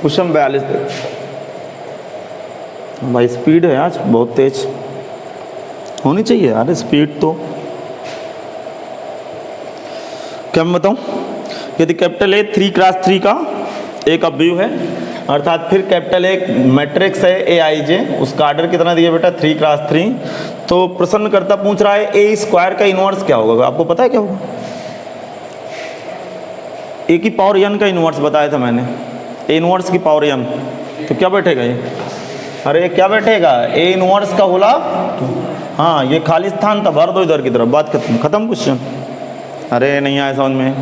क्वेश्चन 42 भाई स्पीड है आज बहुत तेज होनी चाहिए यार स्पीड तो। क्या मैं बताऊं, यदि कैपिटल ए 3x3 का एक अवयव है, अर्थात फिर कैपिटल ए मैट्रिक्स है ए आई जे, उसका ऑर्डर कितना दिया बेटा 3x3, तो प्रश्नकर्ता पूछ रहा है ए स्क्वायर का इनवर्स क्या होगा। आपको पता है क्या होगा? ए की पावर n का इनवर्स बताया था मैंने, ए इनवर्स की पावर n, तो क्या बैठेगा ये? अरे क्या बैठेगा? ए इनवर्स का होला, हाँ ये खाली स्थान था, भर दो इधर की तरफ, बात खत्म क्वेश्चन। अरे नहीं आया समझ में,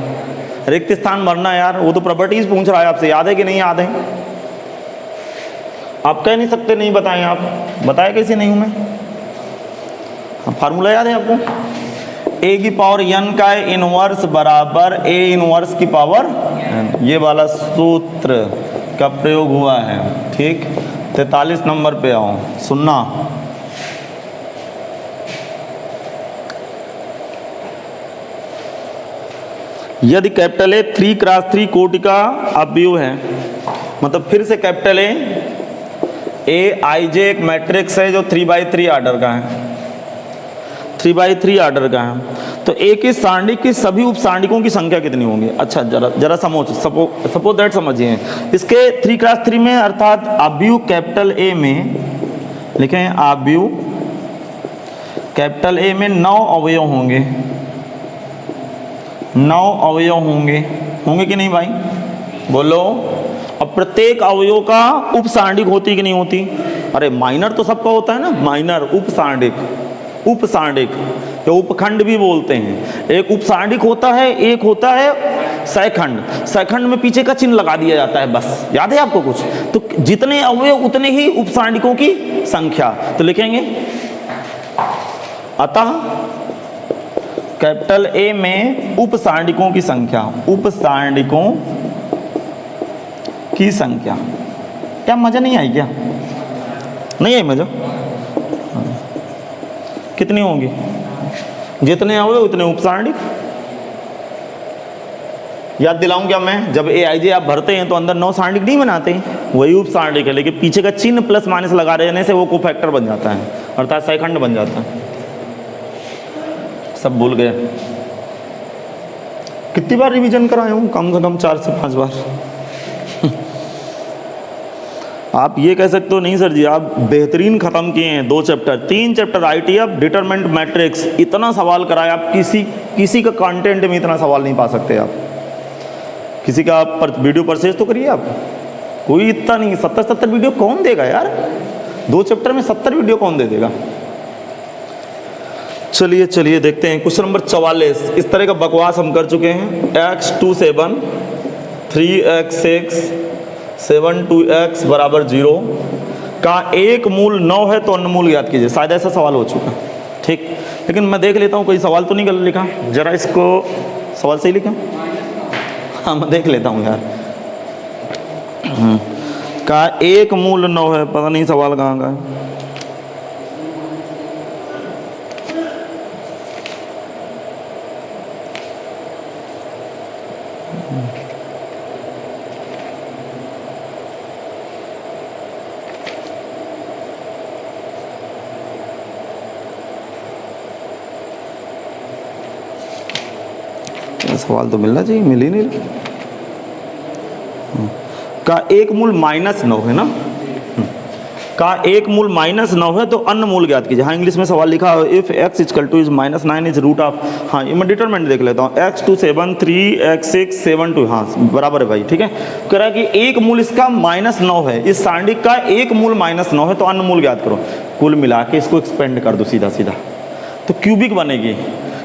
रिक्त स्थान भरना यार, वो तो प्रॉपर्टीज पूछ रहा है आपसे, याद है कि नहीं याद है? आप कह नहीं सकते नहीं बताएं, आप बताए कैसे नहीं हूं मैं? फार्मूला याद है आपको? ए की पावर n का इनवर्स बराबर ए इनवर्स की पावर n, ये वाला सूत्र का प्रयोग हुआ है। ठीक, 43 नंबर पे आओ, सुनना। यदि कैपिटल ए 3x3 कोटि का अवयव है, मतलब फिर से कैपिटल ए आई जे एक मैट्रिक्स है जो 3x3 ऑर्डर का है, 3x3 ऑर्डर का है, तो ए के सारणिक के सभी उपसारणिकों की संख्या कितनी होंगी? अच्छा जरा सपोज दैट समझिए, इसके 3x3 में अर्थात अवयव कैपिटल ए में लिखें, अवयव कैपिटल ए में 9 अवयव होंगे, 9 अवयव होंगे कि नहीं भाई? बोलो। अब प्रत्येक अवयव का उपसारणिक होती कि नहीं होती? अरे माइनर तो सबका होता है ना, माइनर उपसारणिक या उपखंड भी बोलते हैं। एक उपसारणिक होता है, एक होता है सैखंड में पीछे का चिन्ह लगा दिया जाता है, बस याद है आपको कुछ? तो जितने अवयव उतने ही उपसारणिकों की संख्या, तो लिखेंगे अतः कैपिटल ए में उपसारणिकों की संख्या, क्या मजा नहीं आई? क्या नहीं आई मजा? कितनी होंगी? जितने अवयव उतने उपसारणिक। याद दिलाऊं क्या मैं? जब ए आई जे आप भरते हैं तो अंदर 9 सारणिक नहीं बनाते हैं, वही उपसारणिक है, लेकिन पीछे का चिन्ह प्लस माइनस लगा देने से वो कोफैक्टर बन जाता है, अर्थात सैखंड बन जाता है। सब भूल गए? कितनी बार रिवीजन कराया हूँ? कम से कम 4 से 5 बार। आप ये कह सकते हो नहीं सर जी आप बेहतरीन खत्म किए हैं 2 chapter 3 chapter ITF determinant matrix, इतना सवाल कराया आप, किसी का कंटेंट में इतना सवाल नहीं पा सकते आप। किसी का वीडियो परचेज तो करिए आप, कोई इतना नहीं, 70 वीडियो कौन देगा यार? 2 चैप्टर में 70 वीडियो कौन दे देगा? चलिए देखते हैं क्वेश्चन नंबर 44। इस तरह का बकवास हम कर चुके हैं। x27 3x6 7 2x बराबर 0 का एक मूल 9 है तो अन्य मूल ज्ञात कीजिए। शायद ऐसा सवाल हो चुका, ठीक, लेकिन मैं देख लेता हूँ कोई सवाल तो नहीं गलत लिखा, जरा इसको सवाल सही लिखा। हाँ मैं देख लेता हूँ यार। का एक मूल 9 है, पता नहीं सवाल कहाँ का है। सवाल तो मिलना चाहिए, मिल ही नहीं रहा। का एक मूल -9 है ना, का एक मूल -9 है तो अन्य मूल ज्ञात कीजिए। हाँ इंग्लिश में सवाल लिखा है if x equal to is -9 is root of, हाँ ये मैं डिटरमिनेंट देख लेता हूँ, x27 3x6 7 2, हाँ बराबर है भाई, ठीक है। कह रहा है कि एक मूल इसका -9 है, इस सारणिक का एक मूल -9 है तो अन्य मूल ज्ञात करो। कुल मिला के इसको एक्सपेंड कर दो सीधा सीधा, तो क्यूबिक बनेगी।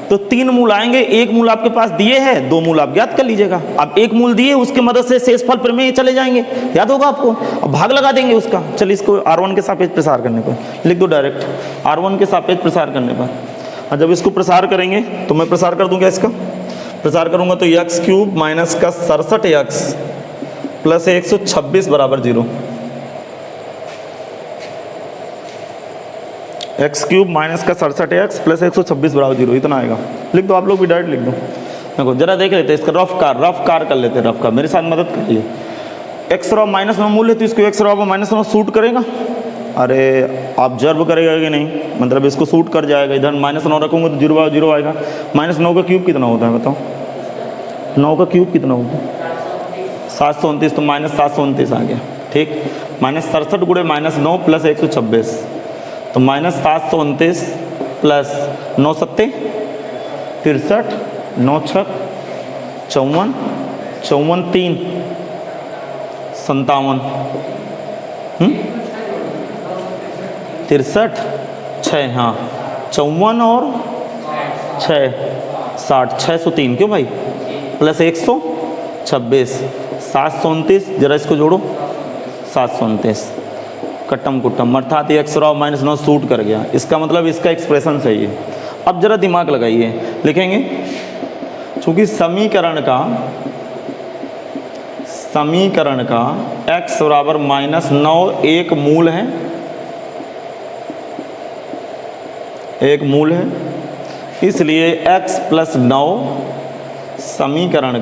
तो 3 मूल आएंगे, एक मूल आपके पास दिए हैं, 2 मूल आप ज्ञात कर लीजिएगा। अब एक मूल दिए उसके मदद से शेषफल प्रमेय चले जाएंगे, याद होगा आपको। अब भाग लगा देंगे उसका। चलिए इसको R1 के सापेक्ष प्रसार करने पर लिख दो डायरेक्ट, R1 के सापेक्ष प्रसार करने पर। और जब इसको प्रसार करेंगे तो मैं प्रसार कर दूंगा, इसका प्रसार करूंगा तो x³ माइनस का 67x प्लस 126 बराबर 0, x³ माइनस का 67x प्लस 126 बराबर 0, इतना आएगा। लिख दो आप लोग भी, डायरेक्ट लिख दो। देखो जरा देख लेते इसका रफ कार कर लेते, रफ कार मेरे साथ मदद करिए। एक्स रॉ -9 मूल्य तो इसको एक्स रॉ पर -9 सूट करेगा। अरे ऑब्जर्व करेगा कि नहीं, मतलब इसको सूट कर जाएगा। इधर -9 रखूँगा तो 0 0 आएगा। -9 का क्यूब कितना होता है बताओ? 9 का क्यूब कितना होता है? 729, तो -729 आ गया। ठीक, -67 गुणे -9 प्लस 126, तो -729 प्लस 9 सत्ते 63, 9 छक 54, 54 3 57, 63 6, हाँ 54 और 6 60, 603 क्यों भाई, प्लस 126 729, जरा इसको जोड़ो 729, कट्टम कुट्टम, अर्थात ये एक्स रॉ -9 सूट कर गया। इसका मतलब इसका एक्सप्रेशन सही है। अब जरा दिमाग लगाइए, लिखेंगे चूँकि समीकरण का x बराबर -9 एक मूल है, इसलिए x + 9 समीकरण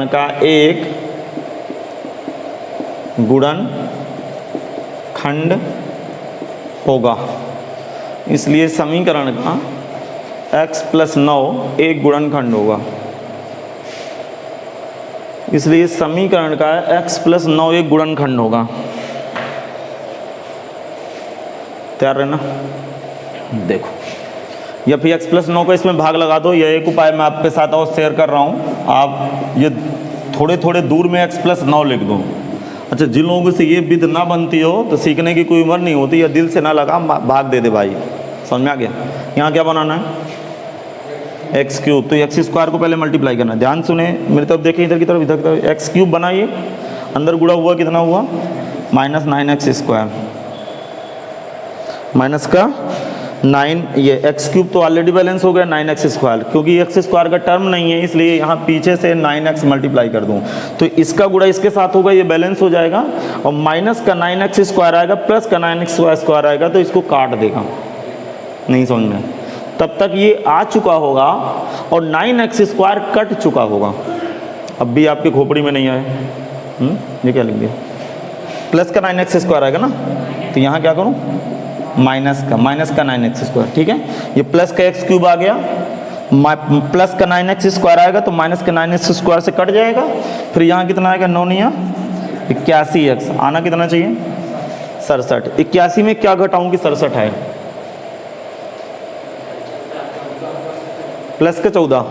का एक गुणनखंड होगा। इसलिए समीकरण का x + 9 एक गुणनखंड होगा। इसलिए समीकरण का x + 9 एक गुणनखंड होगा। तैयार रहना। देखो या फिर x + 9 का इसमें भाग लगा दो। यह एक उपाय मैं आपके साथ और शेयर कर रहा हूँ। आप ये थोड़े थोड़े दूर में x + 9 लिख दो। अच्छा, जिन लोगों से ये विध ना बनती हो तो सीखने की कोई उम्र नहीं होती, या दिल से ना लगा भाग दे दे भाई। समझ में आ गया? यहाँ क्या बनाना है? x³ तो x² को पहले मल्टीप्लाई करना। ध्यान सुने, मेरी तरफ देखें, इधर की तरफ, इधर की तरफ। x³ बनाइए, अंदर गुणा हुआ कितना हुआ? -9x² माइनस का 9, ये x³ तो ऑलरेडी बैलेंस हो गया 9x², क्योंकि x² का टर्म नहीं है इसलिए यहाँ पीछे से 9x मल्टीप्लाई कर दूँ तो इसका गुणा इसके साथ होगा, ये बैलेंस हो जाएगा। और माइनस का 9x² आएगा, प्लस का 9x² आएगा, तो इसको काट देगा। नहीं समझ में? तब तक ये आ चुका होगा और 9x² कट चुका होगा। अब भी आपके खोपड़ी में नहीं आए। ये क्या लिख दिया? प्लस का 9x² आएगा ना, तो यहाँ क्या करूँ? माइनस का 9x²। ठीक है, ये प्लस का x³ आ गया, प्लस का 9x² आएगा तो माइनस का 9x² से कट जाएगा। फिर यहाँ कितना आएगा? 9 9 81x, आना कितना चाहिए? 67। 81 में क्या घटाऊँ कि 67 है? प्लस का 14,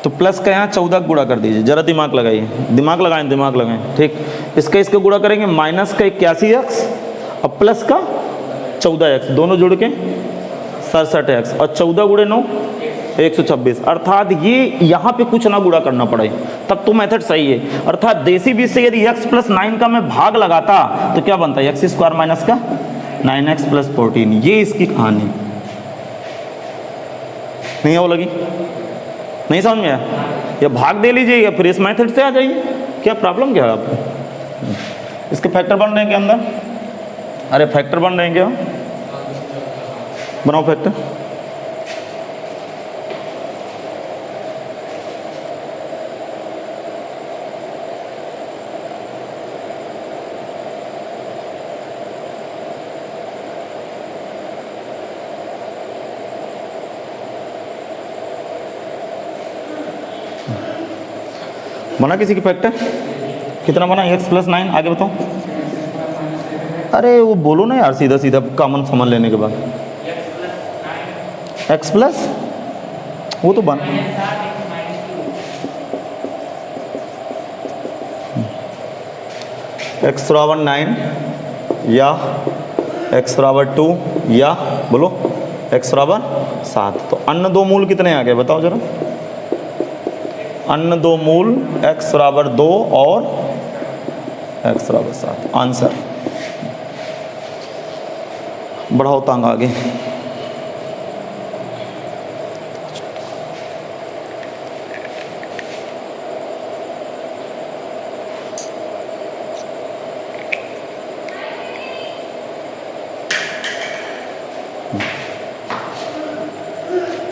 तो प्लस का यहाँ 14 गुणा कर दीजिए। जरा दिमाग लगाइए, दिमाग लगाएं। ठीक, इसका गुणा करेंगे, माइनस का 81x और प्लस का 14x, दोनों जुड़ के 67x, और 14 गुणे 9 126। अर्थात ये यहाँ पे कुछ ना गुणा करना पड़े, तब तो मेथड सही है। अर्थात देसी बीज से यदि x + 9 का मैं भाग लगाता तो क्या बनता है? x² माइनस का 9x + 14। ये इसकी कहानी। नहीं हो लगी? नहीं समझ में आया? या भाग दे लीजिए या फिर इस मेथड से आ जाइए। क्या प्रॉब्लम क्या है आपको? इसके फैक्टर बन रहे हैं क्या अंदर? अरे फैक्टर बन रहे हैं क्या? बनाओ फैक्टर। बना किसी की फैक्टर? कितना बना? x + 9। आगे बताओ। अरे वो बोलो ना यार, सीधा सीधा कॉमन समझ लेने के बाद। x प्लस वो तो बन x बराबर 9 या x बराबर 2 या बोलो x बराबर 7। तो अन्य दो मूल कितने आ गए बताओ जरा? अन्य दो मूल x बराबर 2 और x बराबर 7। आंसर। बढ़ाओ तांग आगे।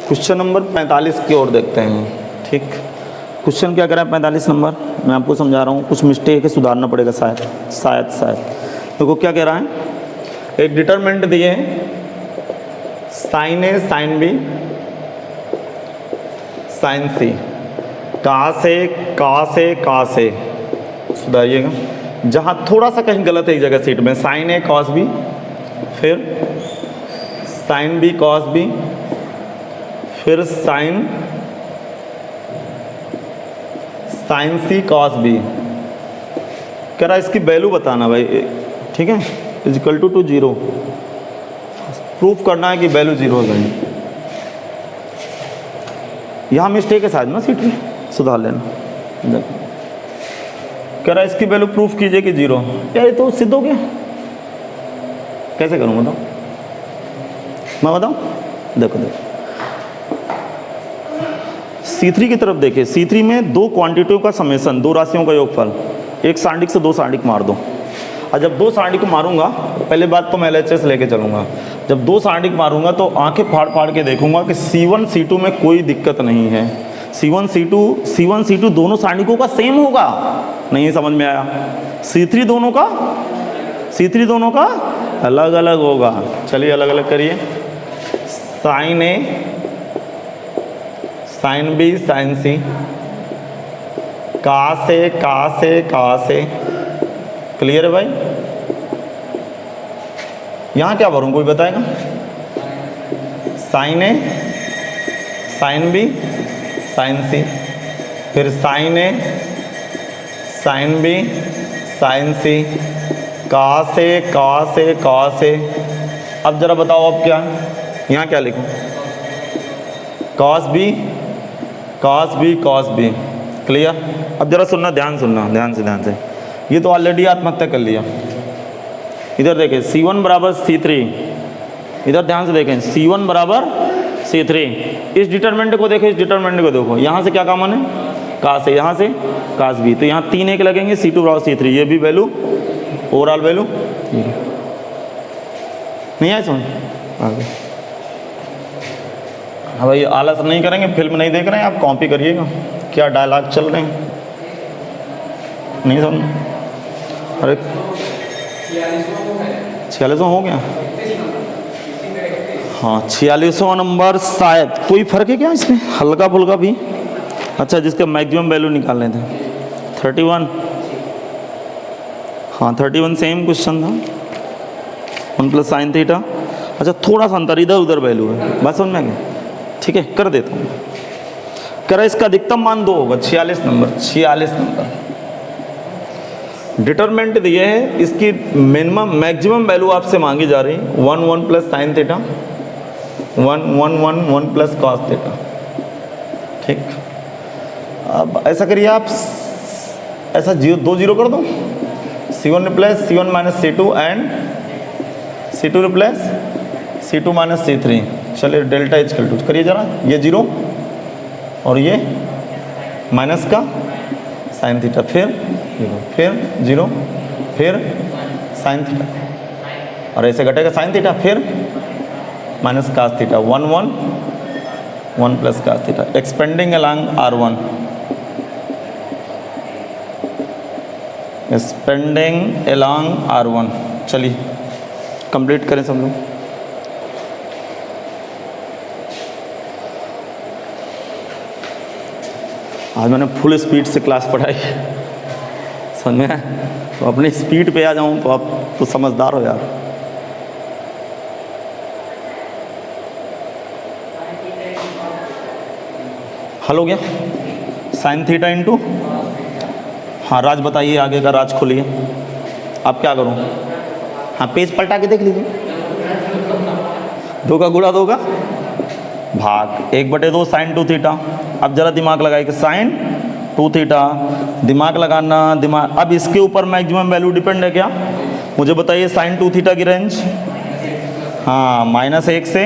क्वेश्चन नंबर 45 की ओर देखते हैं। ठीक, क्वेश्चन क्या करा है 45 नंबर, मैं आपको समझा रहा हूँ, कुछ मिस्टेक है सुधारना पड़ेगा शायद। देखो क्या कह रहा है, एक डिटरमिनेंट दिए साइन ए साइन बी साइन सी, का से सुधारिएगा, जहाँ थोड़ा सा कहीं गलत है एक जगह सीट में, साइन ए कॉस बी, फिर साइन बी कॉस बी, फिर साइन सी कॉस बी। कह रहा है इसकी वैल्यू बताना भाई, ठीक है, इजिकल टू 0, प्रूफ करना है कि वैल्यू 0 हो गई। यहाँ मिस्टेक है शायद ना सीट में, सुधार लेना। कह रहा है इसकी वैल्यू प्रूफ कीजिए कि 0। यार ये तो सिद्ध हो गया, कैसे करूँ बताओ, मैं बताऊँ? देखो C3 की तरफ देखिए, C3 में दो क्वांटिटियों का समेसन, दो राशियों का योगफल, एक सांडिक से दो सांडिक मार दो। और जब दो सांडिक को मारूंगा, पहले बात तो मैं LHS लेके चलूंगा, जब दो सांडिक मारूंगा तो आंखें फाड़ फाड़ के देखूंगा कि C1 C2 में कोई दिक्कत नहीं है। C1 C2 दोनों सांडिकों का सेम होगा, नहीं समझ में आया? C3 दोनों का अलग अलग होगा। चलिए अलग अलग करिए, साइन ए साइन बी साइन सी, का से। क्लियर है भाई? यहाँ क्या भरूँ, कोई बताएगा? साइन ए साइन बी साइन सी, फिर साइन ए साइन बी साइन सी, का से। अब जरा बताओ अब क्या, यहाँ क्या लिखूँ? Cos B. क्लियर? अब जरा सुनना, ध्यान से। ये तो ऑलरेडी आत्महत्या कर लिया। इधर देखें C1 बराबर C3, इधर ध्यान से देखें C1 बराबर C3। इस डिटरमिनेंट को देखो, देखो यहाँ से क्या कॉमन है, का से, यहाँ से कास बी, तो यहाँ 3 एक लगेंगे, C2 बराबर C3, ये भी वैल्यू, ओवरऑल वैल्यू नहीं आए समझ? आगे हाँ भाई, आलस नहीं करेंगे, फिल्म नहीं देख रहे हैं आप, कॉपी करिएगा, क्या डायलॉग चल रहे हैं, नहीं समझ? अरे 46 हो गया, हाँ 46वां नंबर शायद। कोई फर्क है क्या इसमें, हल्का फुल्का भी? अच्छा, जिसका मैक्सिमम वैल्यू निकालने थे 31, हाँ 31 सेम क्वेश्चन था, 1 प्लस साइन थीटा। अच्छा थोड़ा सा अंतर, इधर उधर वैल्यू है, बात समझ में आ गई? ठीक है, कर देता हूँ। करा इसका अधिकतम मान 2 होगा, 46 नंबर। डिटरमिनेंट दिए है, इसकी मिनिमम मैक्सिमम वैल्यू आपसे मांगी जा रही, 1 plus sine theta, 1 plus cos theta. ठीक, अब ऐसा करिए आप, ऐसा 2 0 कर दो, C1 replace C1 minus C2 and C2 replace C2 minus C3। चलिए डेल्टा इजकल टू करिए जरा, ये 0 और ये माइनस का साइन थीटा, फिर 0, फिर साइन थीटा, और ऐसे घटेगा साइन थीटा, फिर minus cos theta, 1 plus cos theta, expanding along R1, expanding along R1। चलिए कंप्लीट करें सब लोग। आज मैंने फुल स्पीड से क्लास पढ़ाई, समझ में है? तो अपनी स्पीड पे आ जाऊं तो आप तो समझदार हो यार। हल हो गया, साइन थीटा इंटू, हाँ राज बताइए, आगे का राज खोलिए। आप क्या करूं, हाँ पेज पलटा के देख लीजिए, 2 का गुणा 2 का भाग, 1/2 साइन 2 थीटा। अब जरा दिमाग लगाइए कि साइन 2 थीटा, दिमाग लगाना, अब इसके ऊपर मैक्सिमम वैल्यू डिपेंड है क्या? मुझे बताइए साइन 2 थीटा की रेंज, हाँ -1 से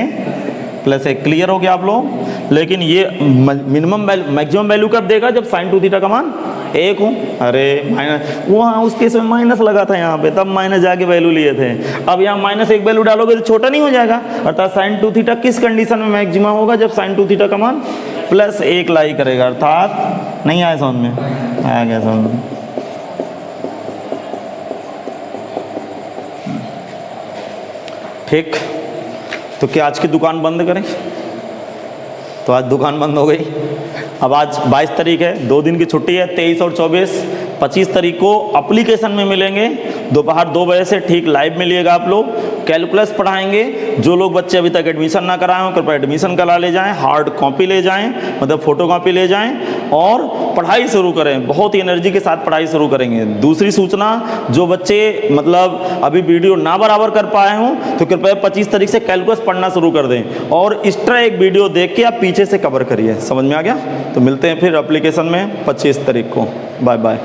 +1। क्लियर हो गया आप लोग? लेकिन ये मिनिमम मैक्सिमम वैल्यू कब देगा, जब साइन 2 थीटा का मान 1 हूँ, अरे माइनस, वहाँ उस केस में माइनस लगा था यहाँ पे, तब माइनस जाके वैल्यू लिए थे। अब यहाँ -1 वैल्यू डालोगे तो छोटा नहीं हो जाएगा, अर्थात sin 2 थीटा किस कंडीशन में मैक्सिमा होगा, जब sin 2 थीटा का मान +1 लाई करेगा, अर्थात नहीं आया समझ में, आ गया समझ में। ठीक, तो क्या आज की दुकान बंद करें? तो आज दुकान बंद हो गई। अब आज 22 तारीख है, 2 दिन की छुट्टी है, 23 और 24, 25 तारीख को एप्लीकेशन में मिलेंगे दोपहर 2 बजे से, ठीक लाइव मिलिएगा आप लोग। कैलकुलस पढ़ाएंगे, जो लोग बच्चे अभी तक एडमिशन ना कराए हों कृपया एडमिशन करा ले जाएं, हार्ड कॉपी ले जाएं, मतलब फोटो कॉपी ले जाएं और पढ़ाई शुरू करें, बहुत ही एनर्जी के साथ पढ़ाई शुरू करेंगे। दूसरी सूचना, जो बच्चे मतलब अभी वीडियो ना बराबर कर पाए हों तो कृपया 25 तारीख से कैलकुलस पढ़ना शुरू कर दें और एक्स्ट्रा एक वीडियो देख के आप पीछे से कवर करिए। समझ में आ गया? तो मिलते हैं फिर एप्लीकेशन में 25 तारीख को। Bye bye.